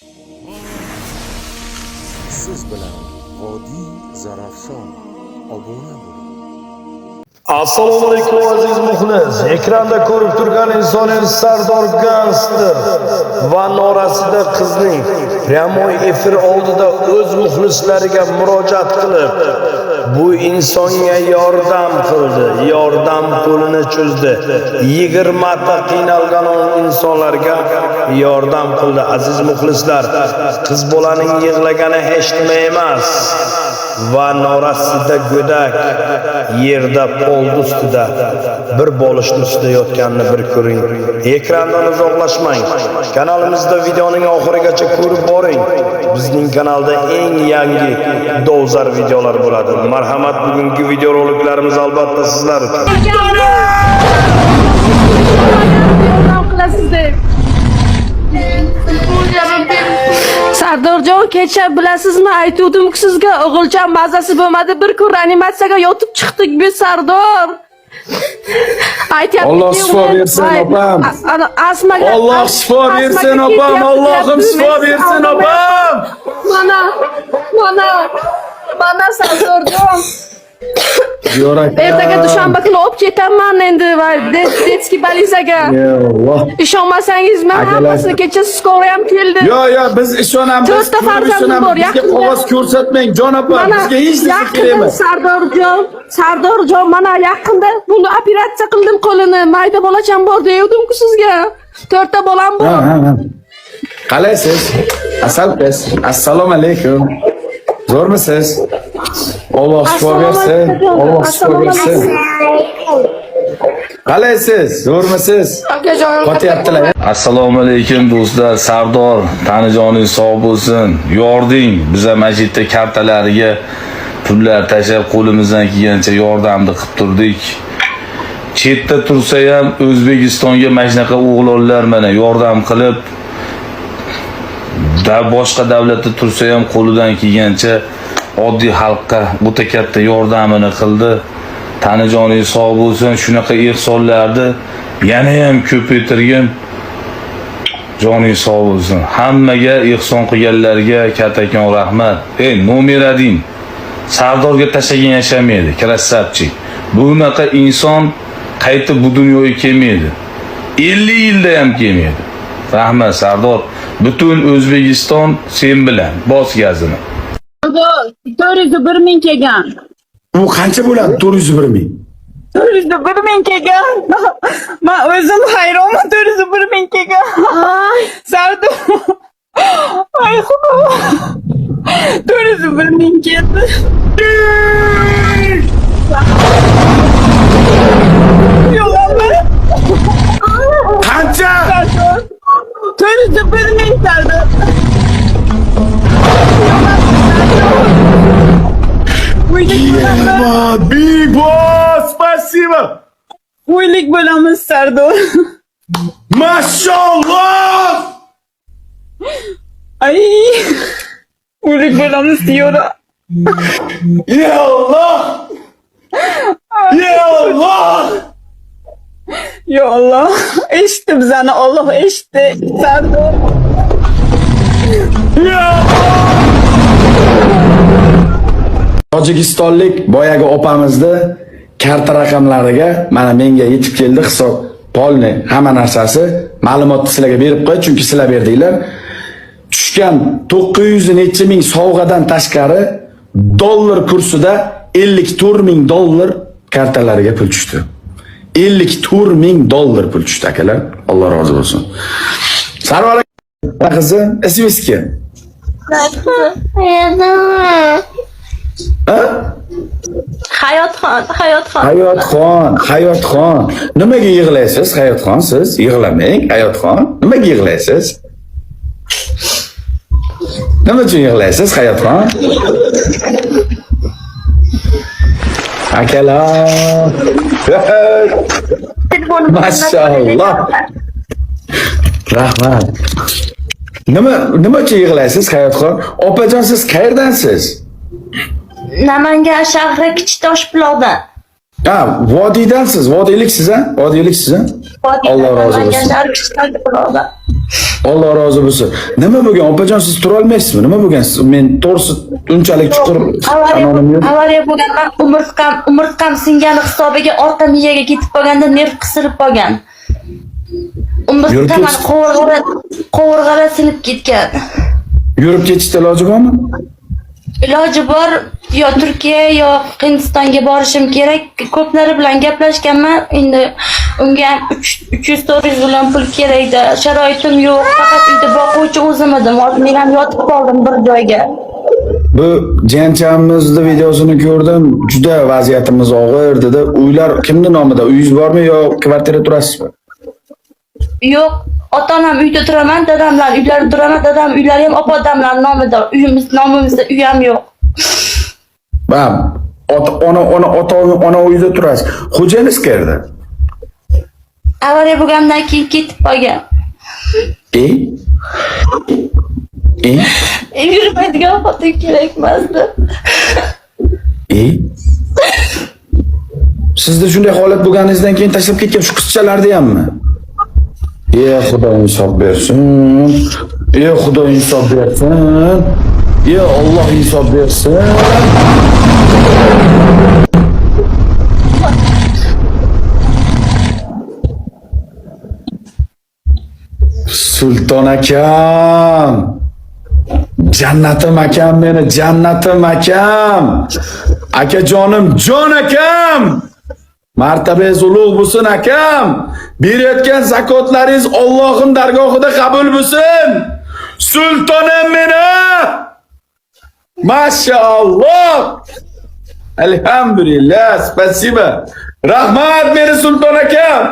Siz bilan Vodiy Zarafshon obuna bo'ling. Assalomu alaykum aziz muxlis. Ekranda ko'rib turgan insoningiz Sardor Gangster va norasida qizning pryamoy efir oldida o'z muxlislariga murojaat qilib, bu insonga yordam qildi, yordam qo'lini cho'zdi. 20 ta qiynalgan insonlarga yordam qildi aziz muxlislar. Qiz bolaning yig'lagani hech nima emas. Va norasida go'dak yerda poldi ustida bir bolishni ustida yotganini bir ko'ring. Ekrandan uzoqlashmang. Kanalimizda videoning oxirigacha ko'rib boring. Bizning kanalda eng yangi dovzar videolar bo'ladi. Marhamat, bugungi video roliklarimiz albatta sizlar uchun. Sardorjon, kecha bilasizmi, aytuvdim-ku sizga, o'g'ilcham mazasi bo'lmadi, bir kun reanimatsiyaga yotib chiqdik biz Sardor. Alloh shifo bersin opam. Alloh shifo bersin opam. Allohim shifo bersin opam. Mana Sardorjon. Ertaga dushanba kuni olib ketaman endi va detskiy balizaga. Ishonmasangiz men hammasini kecha skora ham keldi. Yo, biz ishonamiz. 4 ta farzandim bor. Bizga qog'oz ko'rsatmang, jon opam. Bizga hech narsa kerak emas. Sardorjon, mana yaqinda buni operatsiya qildim qo'lini. Mayda bolacham bor devdim-ku sizga. 4 ta bolam bor. Qalaysiz? Asalpes. Assalomu alaykum. Zo'rmisiz? Alloh shifo bersin. Alloh shifo bersin. Qalaysiz? Zo'rmisiz? Qotyaptilar. Assalomu alaykum do'stlar. Sardor, tanijoning sog' bo'lsin. Yording. Biza masjidda kartalariga pullar tashab qo'limizdan kelgancha yordamni qilib turdik. Chetda tursa ham O'zbekistonga mana shunaqa o'g'lonlar mana yordam qilib, boshqa davlatda tursa ham qo'lidan kelgancha oddiy xalqqa o'ta katta yordamini qildi. Tanijoning sog' bo'lsin. Shunaqa ehsonlarni yana ham ko'paytirgin. Joning sog' bo'lsin. Hammaga ehson qilganlarga kattakon rahmat. Nomeradin. Sardorga tashagan yashamaydi, krassavchik. Bunaqa inson qaytib bu dunyoga kelmaydi. 50 yilda ham kelmaydi. Rahmat Sardor. Butun O'zbekiston sen bilan bos gazini. 401 ming kelgan. Bu qancha bo'ladi? 401 ming. 401 ming kelgan. Men o'zim hayronman, 401 ming kelgan. Sardor. Ay xudo. 401 ming keldi. Qancha? 401 ming Sardor. Big boss, спасибо. Uylik bo'lamiz Sardor. Mashallah. Ay. Uylik bo'lamiz diyor. Ya Allah. Ya Allah. Ya Allah. Eshitdi bizani, Alloh eshitdi Sardor. Ya Allah. Tojikistonlik boyagi opamizni karta raqamlariga mana menga yetib keldi hisob, polni, hamma narsasi, ma'lumotni sizlarga berib qo'y, chunki sizlar berdinglar. Tushgan 900 necha ming sovg'adan tashqari dollar kursida 54 ming dollar kartalariga pul tushdi. 54 ming dollar pul tushdi akalar. Alloh rozi bo'lsin. Sarvar qizi, ismingiz kim? Hayotxon. Nimaga yig'laysiz, Hayotxon? Siz yig'lamang, Hayotxon. Nimaga yig'laysiz? Nima uchun yig'laysiz, Hayotxon? Akalar. Mashallah. Rahmat. Nima uchun yig'laysiz, Hayotxon? Opajon, siz qayerdansiz? Namangan shahri Kichitoshbuloqdan. Vodiydansiz, vodiyliksiz, ha? Vodiyliksiz, ha? Vodiydan, Alloh rozi Namangan bo'lsin. shahri Kichitoshbuloqdan. Alloh rozi bo'lsin. Nima bo'lgan? Opajon siz tura olmaysizmi? Nima bo'lgan? Men to'g'risi unchalik chuqur anonim yo'q. Avariya bo'lgan, umurtqam singani hisobiga orqa miyaga ketib qolganda nerv qisilib qolgan. Umurtqam qovurg'alar sinib ketgan. Yurib ketishda iloji bormi? Iloji bor, yo Turkiya yo Hindistonga borishim kerak. Ko'plari bilan gaplashganman. Endi unga 300-400 million pul kerakda. Sharoitim yo'q. Faqat uyda boquvchi o'zim edim. Men ham yotib qoldim bir joyga. Bu jiyanchamizning videosini ko'rdim. Juda vaziyatimiz og'ir dedi. Uylar kimning nomida? Uyingiz bormi yo kvartira turasizmi? Yo'q, ota-onam uyda turaman, dadamlar uylarida turaman, dadam uylari ham opa-odamlar nomida. Uyimiz nomimizda uy ham yo'q. Bam, ona uyda turasiz. Xo'jangiz qayerda? Avariya bo'lgandan keyin ketib qolgan. Yurmaydigan xotin kerakmasdi. Sizda shunday holat bo'lganingizdan keyin tashlab ketgan shu qizchalarni hammi? Xudo insof bersin. Xudo insof bersin. Alloh insof bersin. Sulton akam. Jannatim akam meni, jannatim akam. Akajonim, jon akam. Martabangiz ulug' bo'lsin akam. Berayotgan zakotlaringiz Allohning dargohida qabul bo'lsin. Sultonim meni. Mashalloh. Alhamdulillah, spasiba. Rahmat meni sulton akam.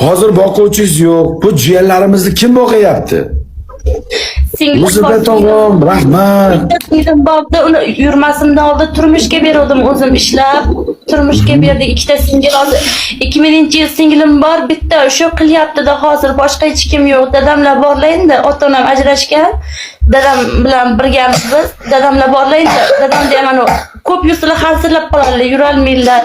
Hozir boquvchingiz yo'q. Bu jiyanlarimizni kim boqyapti? Muzibatog'im, rahmat. Singlim borda, uni yurmasimdan oldin turmushga berdim o'zim ishlab. Turmushga berdik, ikkita singil hozir. 2000-yil singlim bor, bitta shu qilyapti-da hozir boshqa hech kim yo'q. Dadamlar borlaydi, ota-onam ajrashgan. Dadam bilan birgamiz biz. Dadamlar borlaydi. Dadam ham ana ko'p yursalar xarsillab qoladilar, yura olmaydilar.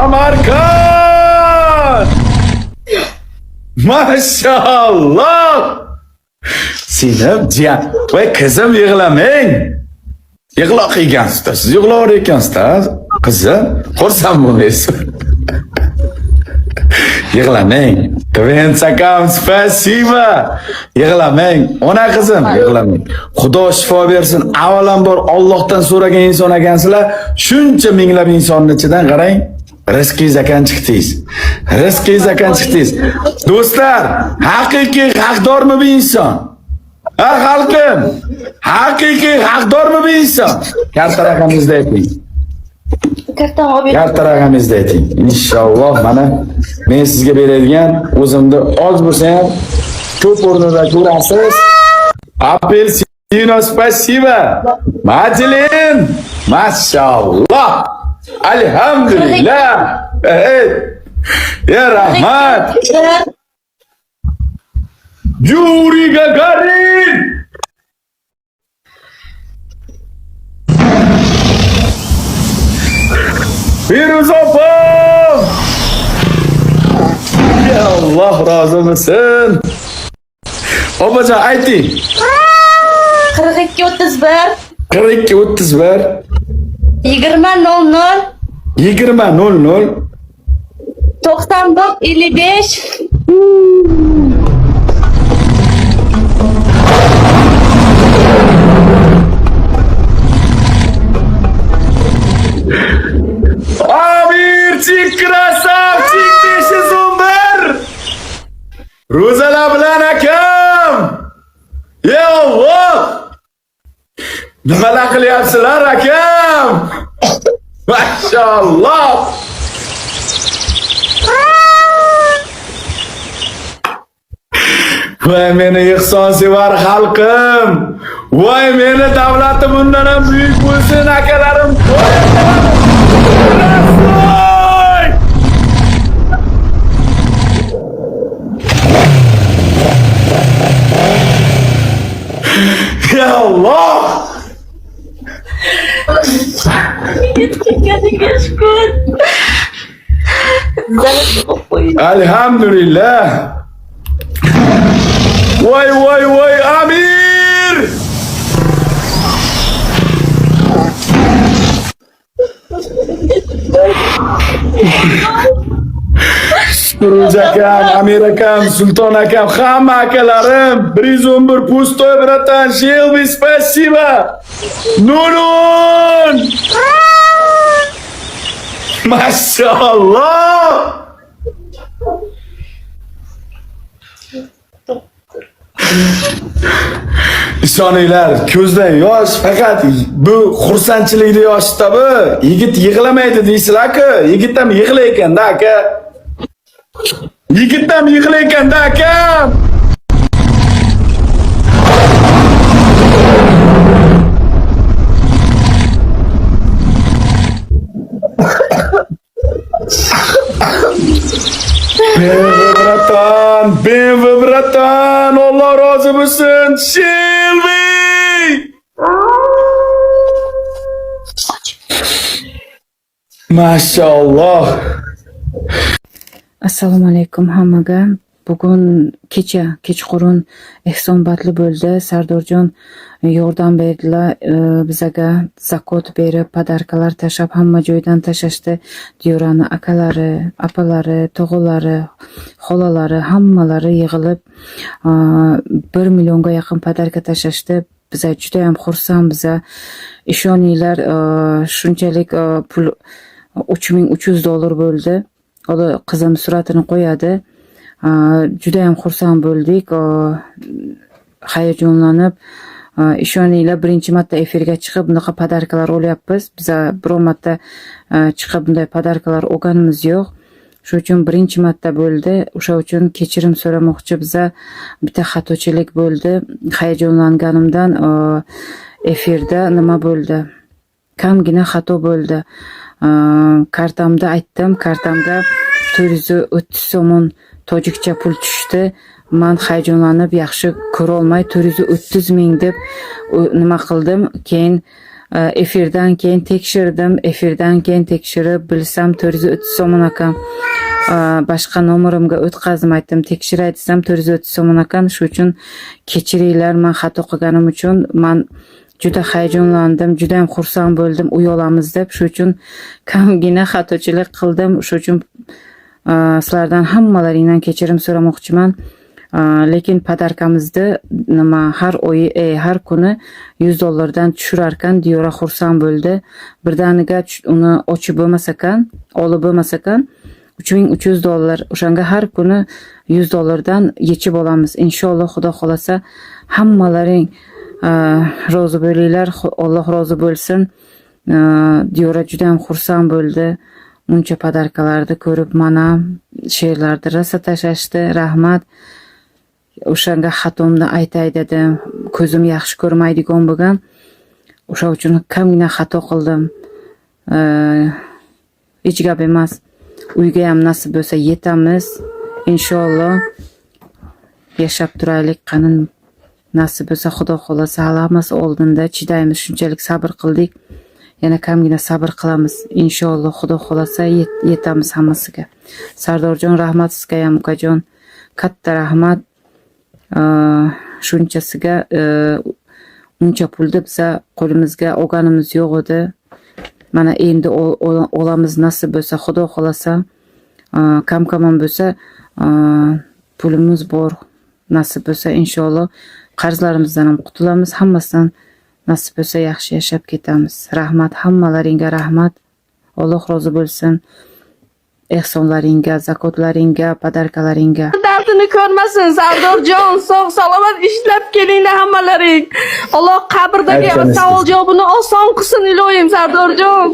Amarkan! Maşallah! Sinem jiyan. Voy qizim yig'lamang. Yig'loq ekansiz, siz yig'lar ekansiz, qizim. Xursand bo'lmaysiz. Yig'lamang. Twins akam, spasiba. Yig'lamang. Ona qizim, yig'lamang. Xudo shifo bersin. Avvalambor Allohdan so'ragan inson ekansizlar. Shuncha minglab insonning ichidan qarang. Rizqingiz akan chiqdingiz. Rizqingiz akan chiqdingiz. Do'stlar, haqiqiy haqdormi bu inson? Ha xalqim, haqiqiy haqdormi bu inson? Katta raqamingizni ayting. Katta raqamingizni ayting. Inshaalloh mana men sizga beradigan o'zimda oz bo'lsa ham ko'p o'rnida ko'rasiz. Apelsino spasiba. Majlin. Mashalloh. Alhamdulillah. Ya rahmat. Yuri Gagarin. Firuz opam. Ya Allah razı olsun. Opacan ayting. 42-31 42-31 20-00 20-00 94-55 Amirchik krasavchik deshi zumbar Ro'zalar bilan akam. Ya Allah. Nimalar qilyapsizlar akam? Mashalloh. Voy meni ihsonsevar xalqim. Voy meni davlatim bundan ham buyuk bo'lsin akalarim. Ya Allah. Chekkaningga shukr. Zarar qo'ying. Alhamdulillah. Voy voy voy Amir! Suruj akam, Amir akam, Sulton akam, hamma akalarim, 111 pustoy bratan, Shelby, spasiba. Nurun! Maşallah! İshoninglar, ko'zdan yosh, faqat bu xursandchilikda yoshda bu. Yigit yig'lamaydi deysizlar-ku, yigit ham yig'lar ekan-da aka. Yigit ham yig'lar ekan-da aka. Ben ve bratan, Allah razı olsun, Shelby! Maşallah. Assalomu alaykum hammaga. Bugun kechqurun ehsonbatli bo'ldi. Sardorjon yordam berdilar bizaga, zakot berib, podarkalar tashab, hamma joydan tashashdi. Diyorani akalari, apalari, tog'alari, xolalari hammalari yig'ilib 1 millionga yaqin podarka tashashdi. Biza juda ham xursandmiz. Ishoninglar, shunchalik pul $3300 bo'ldi. Ola qizim suratini qo'yadi. Juda ham xursand bo'ldik. Hayajonlanib, ishoninglar, birinchi marta efirga chiqib bunaqa podarkalar olyapmiz. Biz biror marta chiqib bunday podarkalar olganimiz yo'q. Shu uchun birinchi marta bo'ldi. O'sha uchun kechirim so'ramoqchi. Biza bitta xatochilik bo'ldi. Hayajonlanganimdan efirda nima bo'ldi? Kamgina xato bo'ldi. Kartamda aytdim, kartamda 430 so'm tojikcha pul tushdi. Men hayajonlanib, yaxshi ko'ra olmay 430 ming deb nima qildim. Keyin efirdan keyin tekshirdim. Efirdan keyin tekshirib bilsam 430 so'm ekan. Boshqa nomerimga o'tkazdim, aytdim, tekshiray desam 430 so'm ekan. Shu uchun kechiringlar, men xato qilganim uchun. Men juda hayajonlandim, juda ham xursand bo'ldim, uy olamiz deb. Shu uchun kamgina xatochilik qildim. Shu uchun sizlardan hammalaringdan kechirim so'ramoqchiman. Lekin podarkamizni nima har kuni $100 dan tushirar ekan. Diyora xursand bo'ldi. Birdaniga uni ochib bo'lmas ekan, olib bo'lmas ekan. $3300. O'shanga har kuni $100 dan yechib olamiz. Inshaalloh, Xudo xolasa hammalaring rozi bo'linglar. Alloh rozi bo'lsin. Diyora juda ham xursand bo'ldi. Muncha podarkalarni ko'rib, mana she'rlarni rosa tashashdi. Rahmat. O'shanga xatomni aytay dedim. Ko'zim yaxshi ko'rmaydigan bo'lgan. O'sha uchun kamgina xato qildim. Hech gap emas. Uyga ham nasib bo'lsa yetamiz. Inshaalloh yashab turaylik. Qani nasib bo'lsa, Xudo xolasa hammasi oldinda chidaymiz. Shunchalik sabr qildik. Yana kamgina sabr qilamiz. Inshaalloh Xudo xolasa yetamiz hammasiga. Sardorjon, rahmat sizga ham, ukajon. Katta rahmat. Shunchasiga uncha pulni biza qo'limizga olganimiz yo'q edi. Mana endi olamiz nasib bo'lsa, Xudo xolasa. Kam-kamon bo'lsa, pulimiz bor. Nasib bo'lsa inshaalloh qarzlarimizdan ham qutulamiz. Hammasidan nasib bo'lsa yaxshi yashab ketamiz. Rahmat, hammalaringga rahmat. Alloh rozi bo'lsin. Ehsonlaringga, zakotlaringga, podarkalaringga. Dardini ko'rmasin Sardorjon. Sog' salomat ishlab kelinglar hammalaring. Alloh qabrdagi savol javobini oson qilsin ilohim Sardorjon.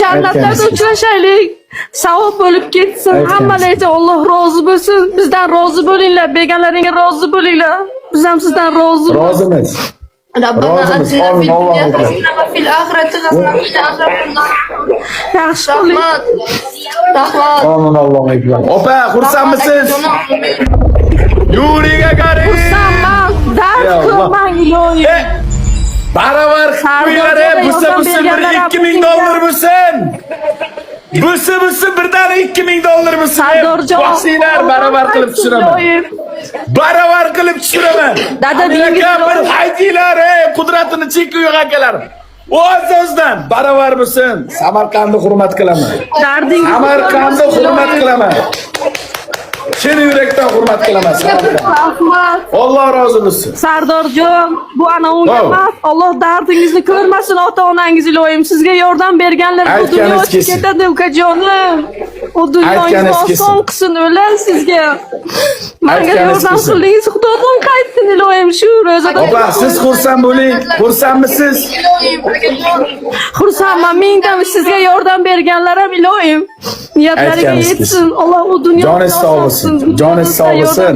Jannatlarda uchrashaylik. Savob bo'lib ketsin. Hammalarga Alloh rozi bo'lsin. Bizdan rozi bo'linglar, begonalaringga rozi bo'linglar. Biz ham sizdan rozi bo'lamiz. Rozimiz. Rabbana atina fid dunya hasanatan va fil oxirati hasanatan va qina azobannar. Yaxshi rahmat. Rahmat. Amin, Allohu akbar. Opa, xursandmisiz? Yuring akaring. Xursandman. Dard ko'rmang ilohim. Baravar qo'yar, bu $2,000 bo'lsin. Busi birdan 2000 dollar bo'lsin. Sardorjon, Boksinglar baravar qilib tushiraman. Baravar qilib tushiraman. Dada, Aka bir haydinglar, qudratini chekki yo'q akalar. O'z-o'zidan baravar bo'lsin. Samarqandni hurmat qilaman. Dardingizni Samarqandni hurmat qilaman. Chin yurakdan hurmat qilaman. Rahmat. Alloh rozi bo'lsin. Sardorjon, bu ana unga Oh. emas. Alloh dardingizni ko'rmasin ota-onangiz iloyim. Sizga yordam berganlar bu Aytganingiz dunyo o'tib kelsin. ketadi ukajonim. O Aytganingiz dunyongizni kelsin. oson qilsin o'lan sizga. Menga Aytganingiz yordam kelsin. qildingiz. Xudodan qaytsin iloyim shu ro'zada. Opa, siz xursand bo'ling. Xursandmisiz? Xursandman, mingdan sizga yordam berganlar ham iloyim. Niyatlariga Aytganingiz yetsin. Alloh u dunyoni Joningiz sog' bo'lsin. Joningiz sog' bo'lsin.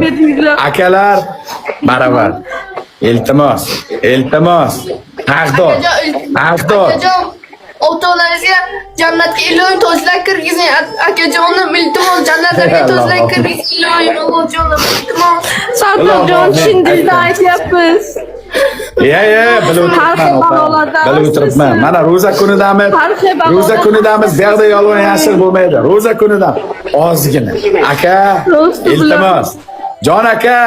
Akalar baravar. Iltimos. Haqdor. Ota-onangizga jannatga iloyim tozlab kirgizing. Akajonim, iltimos jannatlarga tozlab kirgizing iloyim. Allohjonim, iltimos. Sardorjon, chin dildan aytyapmiz. Bilib o'tiribman. Mana ro'za kunidamiz. Ro'za kunidamiz. Bu yerda yolg'on yashir bo'lmaydi. Ro'za kunida ozgina. Aka, iltimos. Jon aka,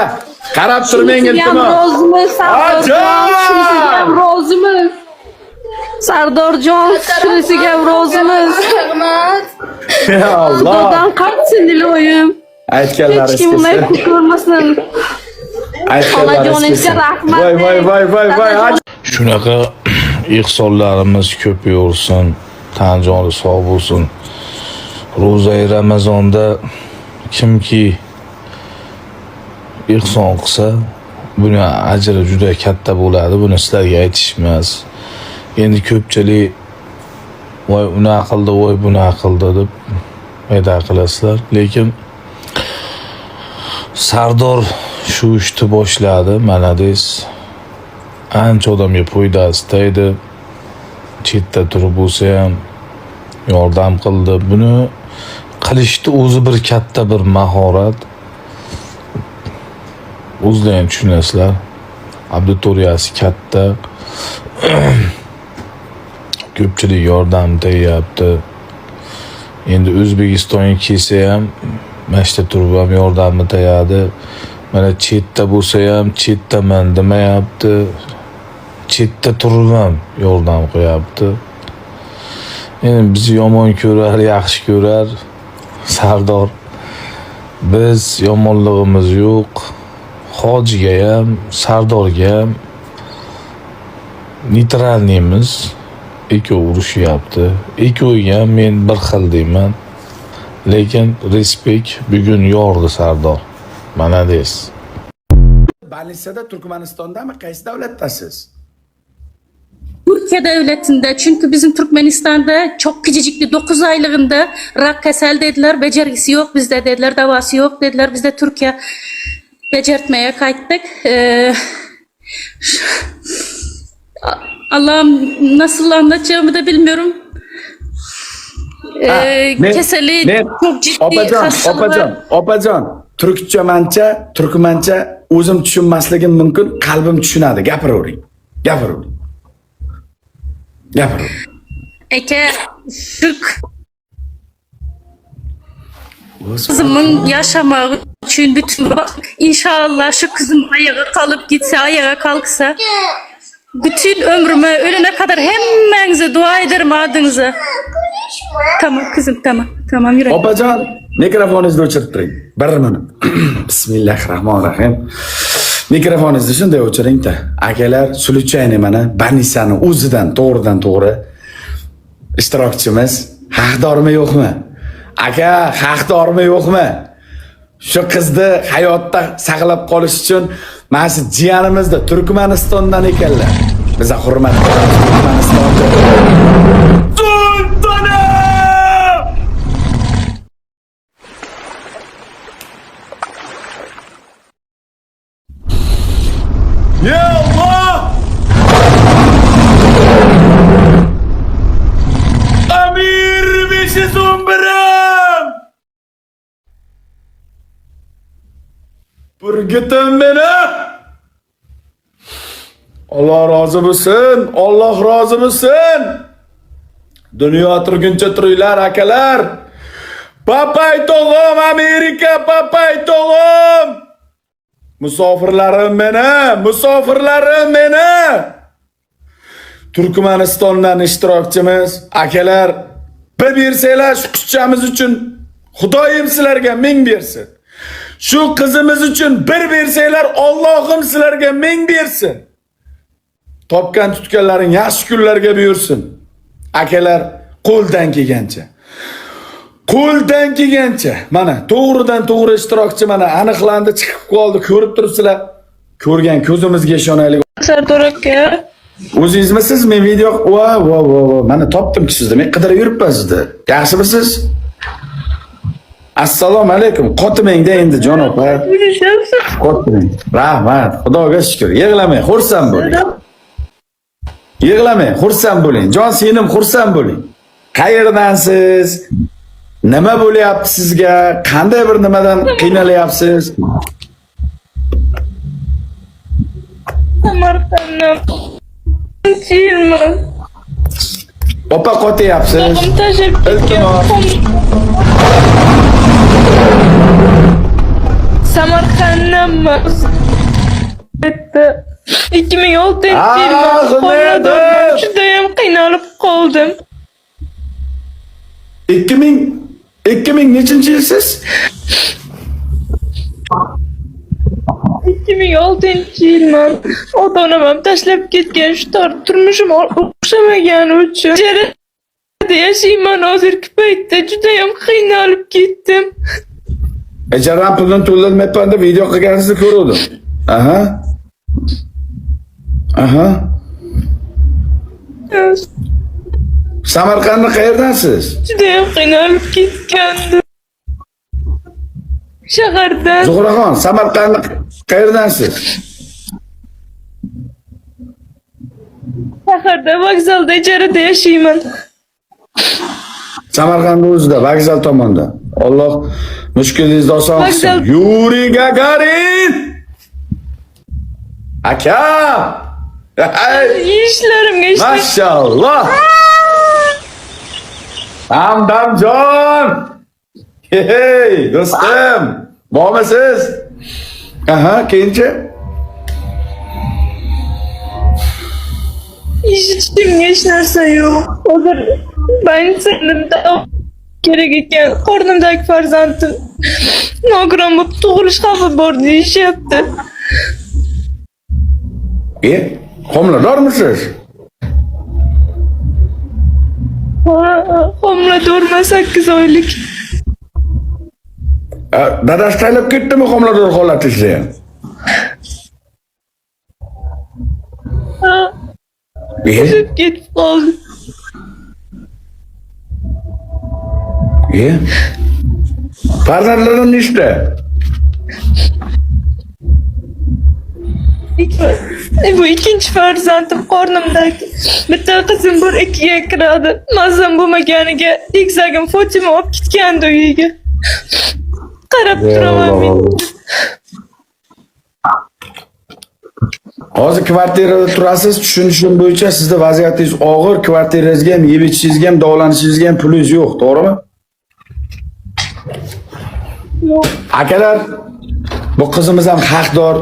qarab turmang iltimos. Rozimiz, Sardorjon, shunisiga ham rozimiz. Sardorjon, shunisiga ham rozimiz. Rahmat. Ya Alloh. Xudodan qaytsin iloyim. Aytganlaringiz Hech kim unday kelsin. ko'rmasin. Onajoningizga rahmat. Voy. Shunaqa ihsonlarimiz ko'payaversin, tan joni sog' bo'lsin. Ro'zai Ramazonda kimki ihson qilsa, buni ajri juda katta bo'ladi. Buni sizlarga aytish emas. Endi ko'pchilik voy unaqa qildi, voy bunaqa qildi deb mayda qilasizlar, lekin Sardor shu ishni boshladi, mana deysiz. Ancha odamga foydasi tegdi. Chetda turib bo'lsa ham yordam qildi. Buni qilishni o'zi bir katta bir mahorat. O'zinglar ham tushunasizlar. Auditoriyasi katta. Ko'pchilik yordam tegyapti. Endi O'zbekistonga kelsa ham mashta turib ham yordamni tegadi. Mana chetda bo'lsa ham chetdaman demayapti. Chetda turib ham yordam qo'yapti. Endi bizni yomon ko'rar, yaxshi ko'rar Sardor. Biz yomonligimiz yo'q. Hojiga ham, Sardorga ham neytralniymiz. Ikkovi urushyapti. Ikkoviga ham men bir xil deyman. Lekin respekt bugun yordi Sardor. Mana deysiz. Balisada Turkmanistondami? Qaysi davlatdasiz? Türkiye devletinde, çünkü bizim Türkmenistan'da çok küçücüklü 9 aylığında rak kesel dediler, becerisi yok bizde dediler, davası yok dediler, biz de Türkiye becertmeye kayıttık. Allah'ım nasıl anlatacağımı da bilmiyorum. Keseli çok ciddi hastalığı. Opajon, Türkçemancha, Turkmancha o'zim tushunmasligim mumkin, qalbim tushunadi. Gapiravering. Eke şu kızımın yaşamak için bütün inşallah şu kızım ayağa kalıp gitse, ayağa kalksa bütün ömrüme ölene kadar hemmenize dua ederim adınıza. Tamam kızım, tamam yürü. Opajon, mikrofoningizni o'chirib turing. Bir minut. Bismillahirrohmanirrohim. Mikrofoningizni shunday o'chiring-da. Akalar, Suluchayni mana Banisani o'zidan to'g'ridan to'g'ri ishtirokchimiz. Haqdormi yo'qmi? Aka, haqdormi yo'qmi? Shu qizni hayotda saqlab qolish uchun mana shu jiyanimizni Turkmanistondan ekanlar. Biza hurmat qilamiz Turkmanistonga. Sultona! Ya Allah! Amir beşi zombirim! Burgutim beni! Allah razı mısın? Allah razı mısın? Dunyo turguncha turinglar akalar. Papay tog'im Amerika, papay tog'im. Musofirlarim meni. Turkmanistondan ishtirokchimiz, akalar, bir bersanglar shu qizchamiz uchun Xudoyim sizlarga ming bersin. Shu qizimiz uchun bir bersanglar Allohim sizlarga ming bersin. Topgan tutganlaring yaxshi kunlarga buyursin. Akalar, qo'ldan kelgancha mana to'g'ridan to'g'ri ishtirokchi mana aniqlandi, chiqib qoldi, ko'rib turibsizlar. Ko'rgan ko'zimizga ishonaylik. Sardor aka. O'zingizmisiz? Men video mana topdim-ki sizni. Men qidirib yuribman sizni. Yaxshimisiz? Assalomu alaykum. Qotimangda endi jon opa. Qotimang. Rahmat. Xudoga shukr. Yig'lamang, xursand bo'ling. Yig'lamang, xursand bo'ling. Jon senim xursand bo'ling. Qayerdansiz? Nima bo'lyapti sizga? Qanday bir nimadan qiynalyapsiz? Samarqanddan Chilman. Opa qotyapsiz. Iltimos. Samarqanddanman. 2006-yilda judayam qiynalib qoldim. 2000 nechinchi yilsiz? 2006-yilman. Ota-onam ham tashlab ketgan, shu turmushim o'xshamagani uchun ijarada yashayman. Hozirgi paytda judayam qiynalib ketdim. Ijara pulini to'lolmayapman deb video qilganingizni ko'rdim. Aha. Samarqandda qayerdansiz? Judayam qiynalib ketgandim. Shahardan. Zuhraxon, Samarqandda qayerdansiz? Shaharda, vokzalda ijarada yashayman. Samarqand o'zida, vokzal tomonda. Alloh mushkulingizni oson qilsin. Yuri Gagarin! Aka! Ishlarimga Maşallah! Hamdamjon! Hey, do'stim! Bormisiz? Aha, keyinchi? Ishimga hech narsa yo'q. Hozir bansimda kerak ekan. Qornimdagi farzandim nogiron bo'lib tug'ilish xavfi bor deyishyapti. Homiladormisiz? Homiladorman, 8 oylik. Dadasi taylab ketdimi homilador holatingizda ham? Ketib qoldi. Farzandlarim nechta? Bu ikkinchi farzandim qornimdagi. Bitta qizim bor, 2ga kiradi. Mazam bo'lmaganiga egizagim Fotima olib ketgandi uyiga. Qarab turaman men. Hozir kvartirada turasiz, tushunishim bo'yicha sizda vaziyatingiz og'ir, kvartirangizga ham, yeb ichishingizga ham, davolanishingizga ham pulingiz yo'q, to'g'rimi? Yo'q. Akalar, bu qizimiz ham haqdor.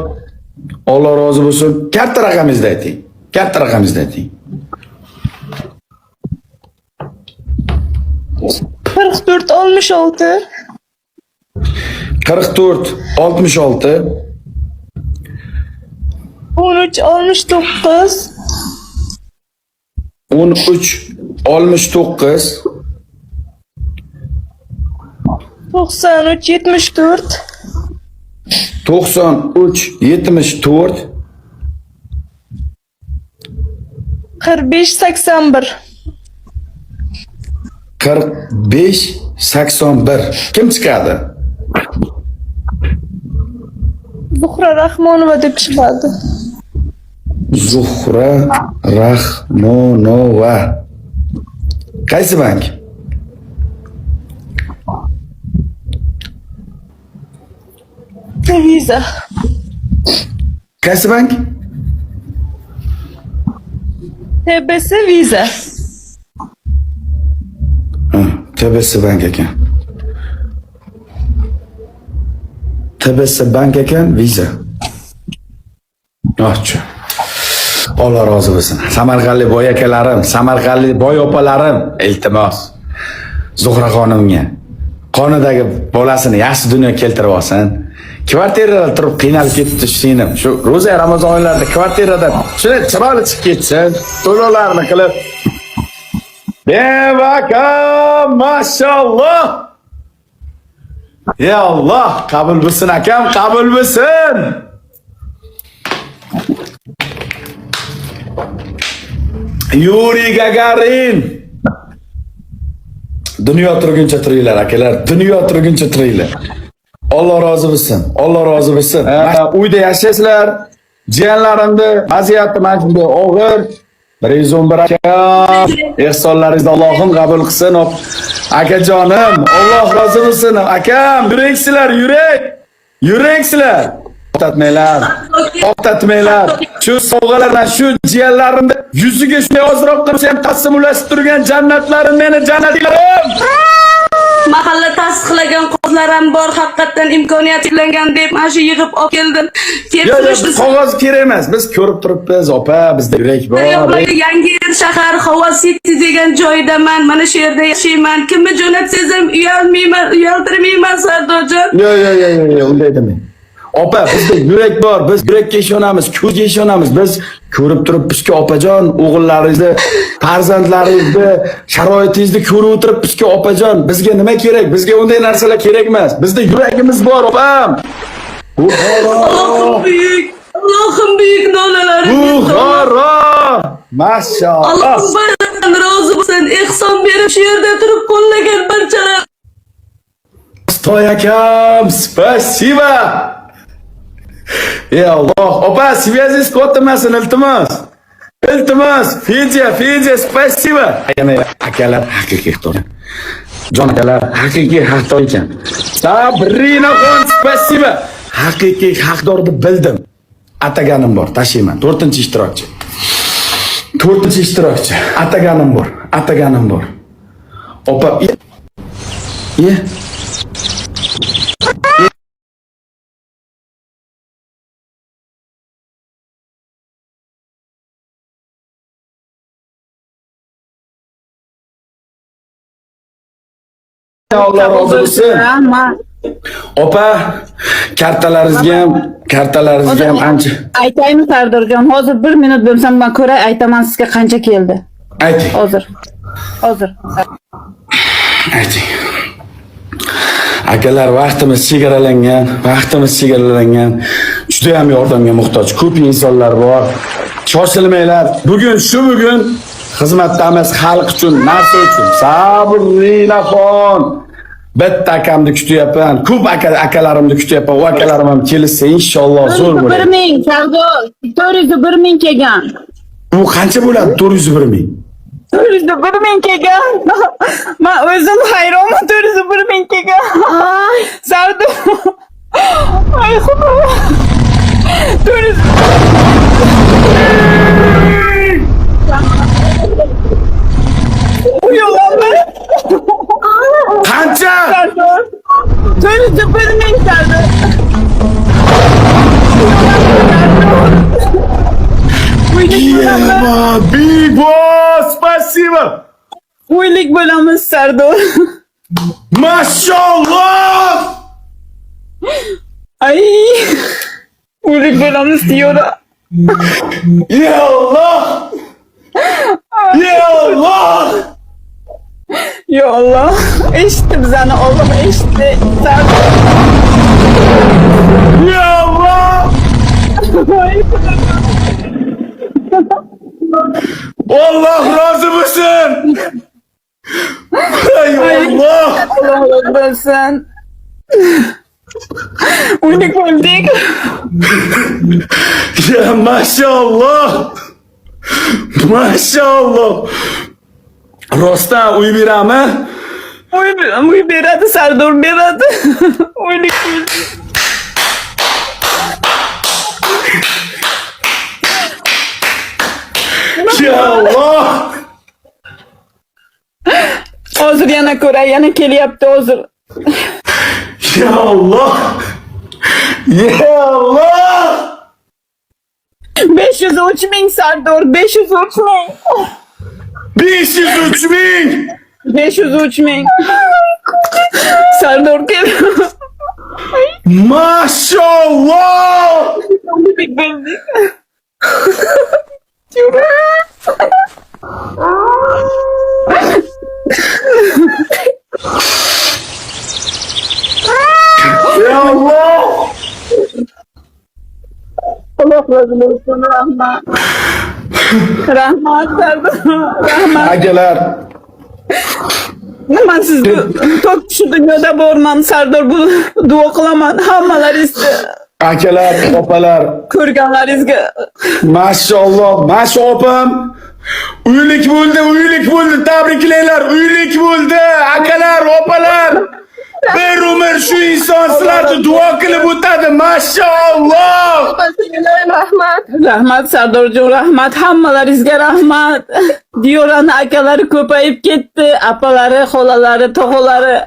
Alloh rozi bo'lsin. Katta raqamingizni ayting. Katta raqamingizni ayting. 44 66 44 66 13 69 13 69 93 74 93 74 45 81 45 81. Kim chiqadi? Zuhra Rahmonova deb chiqadi. Zuhra Rahmonova. Qaysi bank? Visa. Qaysi bank? TBS Visa. TBS bank ekan. TBS bank ekan, Visa. Yo'qchi. Alloh rozi bo'lsin. Samarqandlik boy akalarim, Samarqandlik boy opalarim, iltimos. Zuhra xonimga qonidagi bolasini yaxshi dunyoga keltirib olsin. Kvartirada turib qiynalib ketdi singlim. Shu ro'za Ramazon oylarida kvartiradan shunday chiroyli chiqib ketsin. To'lovlarni qilib. Bevaka, mashalloh. Ya Allah, qabul bo'lsin akam, qabul bo'lsin. Yuriy Gagarin. Dunyo turguncha turinglar akalar, dunyo turguncha turinglar. Alloh rozi bo'lsin. Alloh rozi bo'lsin. Uyda yashaysizlar. Jiyanlarimni vaziyati mana shunday og'ir. 111 aka. Ehsonlaringizni Allohim qabul qilsin. Akajonim, Alloh rozi bo'lsin. Akam, yuraksizlar, yurak. Yuraksizlar. To'xtatmanglar. Shu sovg'alardan shu jiyanlarimni yuziga shunday ozroq qilsa ham tassimlashib turgan jannatlarim meni jannatlarim. Mahalla tasdiqlagan qog'ozlarim bor, haqiqatan imkoniyat cheklangan deb mana shu yig'ib olib keldim. Yo'q, qog'oz kerak emas. Biz ko'rib turibmiz, opa, bizda yurak bor. Yangi shahar Havo City degan joydaman. Mana shu yerda yashayman. Kimni jo'natsangiz ham uyaltirmayman, Sardorjon. Yo'q, unday demang. Opa, bizda yurak bor. Biz yurakka ishonamiz, ko'zga ishonamiz. Biz ko'rib turibmizki, opajon, o'g'illaringizni, farzandlaringizni, sharoitingizni ko'rib o'tiribmizki, opajon, bizga nima kerak? Bizga unday narsalar kerak emas. Bizda yuragimiz bor, opam. Allohim buyuk nolalaringiz. Buxoro! Mashalloh. Alloh barchadan rozi bo'lsin. Ehson berib shu yerda turib qo'llagan barchalar. Stoy akam, spasiba. Ya Allah, opa, связись ko'tmasin, iltimos. Iltimos, Fedya, spasiba. Yana akalar haqiqiy haqdor. Jon akalar haqiqiy haqdor ekan. Sabrinaxon, spasiba. Haqiqiy haqdorni bildim. Ataganim bor, tashlayman. 4-ishtirokchi. 4-ishtirokchi. Ataganim bor. Opa, ye. Alloh rozi bo'lsin. Opa, kartalaringizga ham ancha. Aytaymi Sardorjon, hozir 1 minut bo'lsam men ko'ray, aytaman sizga qancha keldi. Ayting. Hozir. Ayting. Akalar, vaqtimiz chegaralangan. Juda ham yordamga muhtoj. Ko'p insonlar bor. Shoshilmanglar. Bugun xizmatdamiz xalq uchun, narsa uchun. Sabrinaxon. Bitta akamni kutyapman. Ko'p akalarimni kutyapman. U akalarim ham kelsa inshaalloh zo'r bo'ladi. 1000 Sardor, 401 kelgan. Bu qancha bo'ladi? 401 401 kelgan. Men o'zim hayronman, 401 kelgan. Sardor. Ay xudo. 400. Qancha? 401 Sardor. Big boss, спасибо. Uylik bo'lamiz Sardor. Mashalloh. Ay. Uylik bo'lamiz diyor. Ya Allah. Ya Allah. Eshitdi bizani, Alloh eshitdi. Sardor. Ya Allah. Allah razı olsun. Ay Allah. Allah razı olsun. Uylik olduk. Ya maşallah. Rostdan uy berami? Uy beradi, Sardor beradi. Uylik olduk. Ya Allah. Hozir yana ko'ray, yana kelyapti hozir. Ya Allah. Ya Allah. 503 ming Sardor, 503 ming. 503 ming. 503 ming. Sardor kel. Maşallah. Ya Allah. Allah razı olsun, rahmat. Rahmat Sardor, rahmat. Akalar. Man sizni tok shu dunyoda borman Sardor, bu duo qilaman hammalaringizga, Akalar, opalar. ko'rganlaringizga. Maşallah. Maş opam. Uylik bo'ldi. Tabriklaylar. Uylik bo'ldi. Akalar, opalar. Bir umr shu inson sizlarni duo qilib o'tadi. Maşallah. Rahmat. Rahmat Sardorjon, rahmat, hammalaringizga rahmat. Diyorani akalari ko'payib ketdi, apalari, xolalari, tog'alari.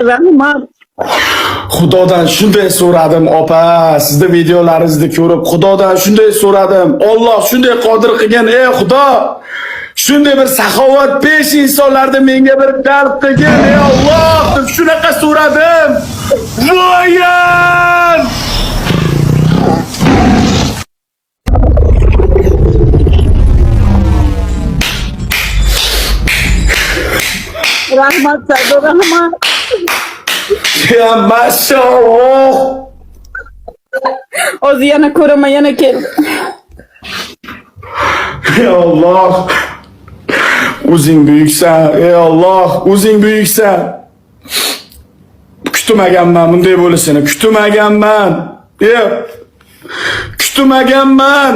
Rahmat. Xudodan shunday so'radim, opa. Sizni videolaringizni ko'rib, Xudodan shunday so'radim. Alloh shunday qodir qilgan, ey Xudo. Shunday bir saxovat pesh insonlarni menga bir dalb qilgin, ey Alloh, deb shunaqa so'radim. Voyan! Rahmat Sardor, rahmat. Ya maşallah. Hozir yana ko'raman, yana kel. Ey Allah. O'zing buyuksan, ey Allah, o'zing buyuksan. Kutmaganman bunday bo'lishini, kutmaganman. Kutmaganman.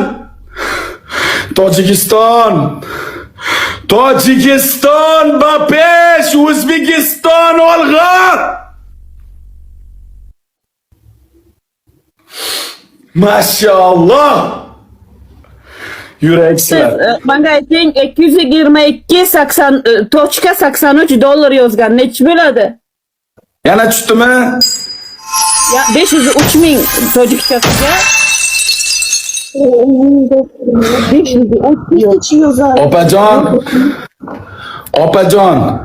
Tojikiston, Bapesh, O'zbekiston olg'a. Maşallah. Yüreksizler. Menga ayting, 222.83 dollar yozgan, nechi bo'ladi? Yana tushdimi? Ya 503 ming tojikchasiga. 503 yozar. Opajon.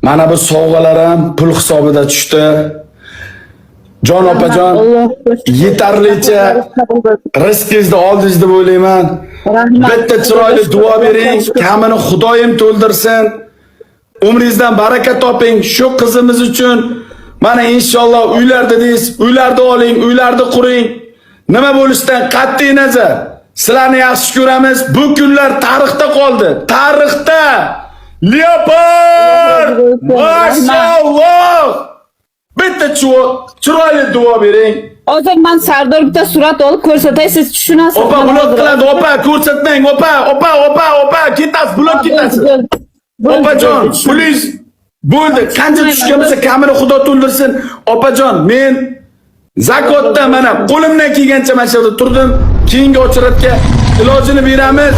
Mana bu sovg'alarim pul hisobida tushdi. Jon opajon, yetarlicha rizqingizni oldingiz deb o'ylayman. Bitta chiroyli duo bering, kamini Xudoyim to'ldirsin. Umringizdan baraka toping shu qizimiz uchun. Mana inshaalloh uylar dedingiz, uylarni oling, uylarni quring. Nima bo'lishidan qat'iy nazar sizlarni yaxshi ko'ramiz. Bu kunlar tarixda qoldi. Tarixda. Leopard! Maşallah! Bitta chiroyli duo bering. Hozir men Sardor bitta surat olib ko'rsatay, siz tushunasiz. Opa blok qiladi, opa ko'rsatmang, opa, ketasiz, blok ketasiz. Opajon, please. Bo'ldi, qancha tushgan bo'lsa kamini Xudo to'ldirsin. Opajon, men zakotda mana qo'limdan kelgancha mana shu yerda turdim. Keyingi ochiratga ilojini beramiz.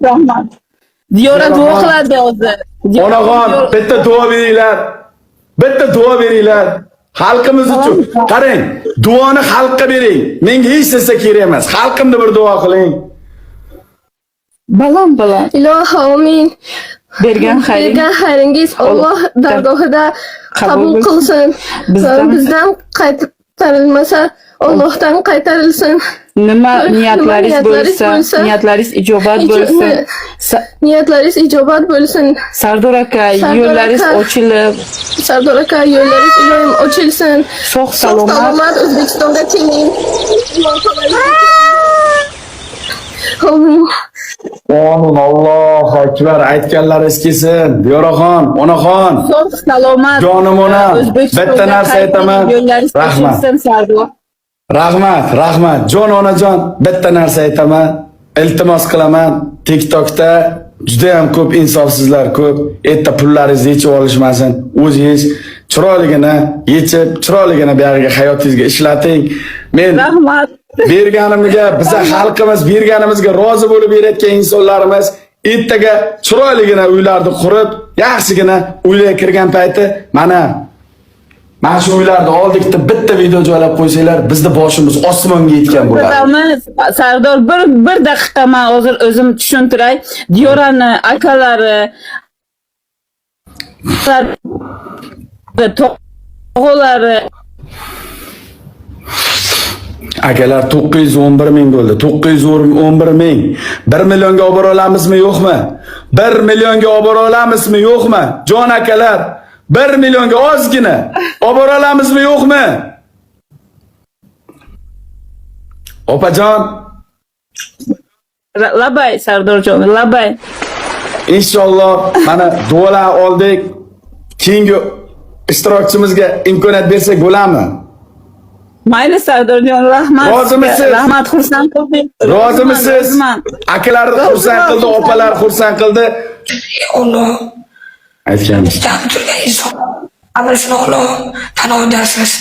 Rahmat. Diyora duo qiladi hozir. Onaxon, bitta duo beringlar. Xalqimiz uchun. Qarang, duoni xalqqa bering. Menga hech narsa kerak emas. Xalqimni bir duo qiling. Balam. Ilohi amin. Bergan xayringiz Alloh dargohida qabul qilsin. Bizdan qaytarilmasa Allohdan qaytarilsin. Nima niyatlaringiz bo'lsa, niyatlaringiz ijobat bo'lsin. Niyatlaringiz ijobat bo'lsin. Sardor aka, yo'llaringiz ochilib, Sardor aka, yo'llaringiz iloyim ochilsin. sog' salomat O'zbekistonga keling. Amin. Allohu akbar. Aytganlaringiz kelsin. Diyoraxon, onaxon. sog' salomat. Jonim onam. Bitta narsa aytaman. Rahmat. Sardor. Rahmat. Jon onajon, bitta narsa aytaman. Iltimos qilaman. TikTokda juda ham ko'p insofsizlar ko'p. Erta pullaringizni yechib olishmasin. O'zingiz chiroyligini yechib, chiroyligini bu yerga hayotingizga ishlating. Men Rahmat. berganimizga, biza xalqimiz berganimizga rozi bo'lib berayotgan insonlarimiz ertaga chiroyligina uylarni qurib, yaxshigina uylarga kirgan payti mana shu uylarni oldikda bitta video joylab qo'ysanglar, bizni boshimiz osmonga yetgan bo'ladi. Bilamiz, Sardor bir daqiqa men hozir o'zim tushuntiray. Diyorani akalari tog'alari Akalar 911 ming bo'ldi. 911 ming. 1 millionga olib bora olamizmi, yo'qmi? 1 millionga olib bora olamizmi, yo'qmi? Jon akalar, 1 millionga ozgina olib bora olamizmi, yo'qmi? Opajon, labay Sardorjon, labay. inshaalloh mana duolar oldik. Keyingi ishtirokchimizga imkoniyat bersak bo'ladimi? Mayli Sardorjon, rahmat. Rozimisiz? Rahmat, xursand qildik. Rozimisiz? Akalar xursand qildi, opalar xursand qildi. Allah Aytganimiz. turgan inson ana shuni Alloh tan olasiz.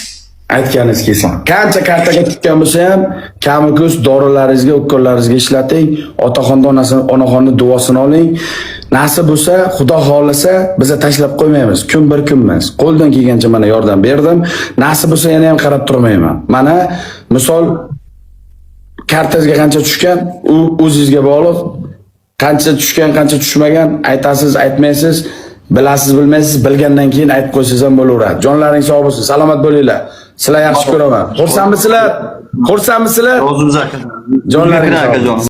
Aytganingiz kelsin. Qancha kartaga tutgan bo'lsa ham, kami ko'z dorilaringizga, ukkollaringizga ishlating. Otaxonda onaxonni duosini oling. Nasib bo'lsa, Xudo xolasa, biza tashlab qo'ymaymiz. Kun bir kun emas. Qo'ldan kelgancha mana yordam berdim. Nasib bo'lsa, yana ham qarab turmayman. Mana misol kartangizga qancha tushgan, u o'zingizga bog'liq. Qancha tushgan, qancha tushmagan, aytasiz, aytmaysiz, bilasiz, bilmaysiz, bilgandan keyin aytib qo'ysangiz ham bo'laveradi. Jonlaring sog' bo'lsin, salomat bo'linglar. Sizlar yaxshi ko'raman. Xursandmisizlar? Xursandmisizlar? O'zimiz aka. Jonlaring sog' bo'lsin.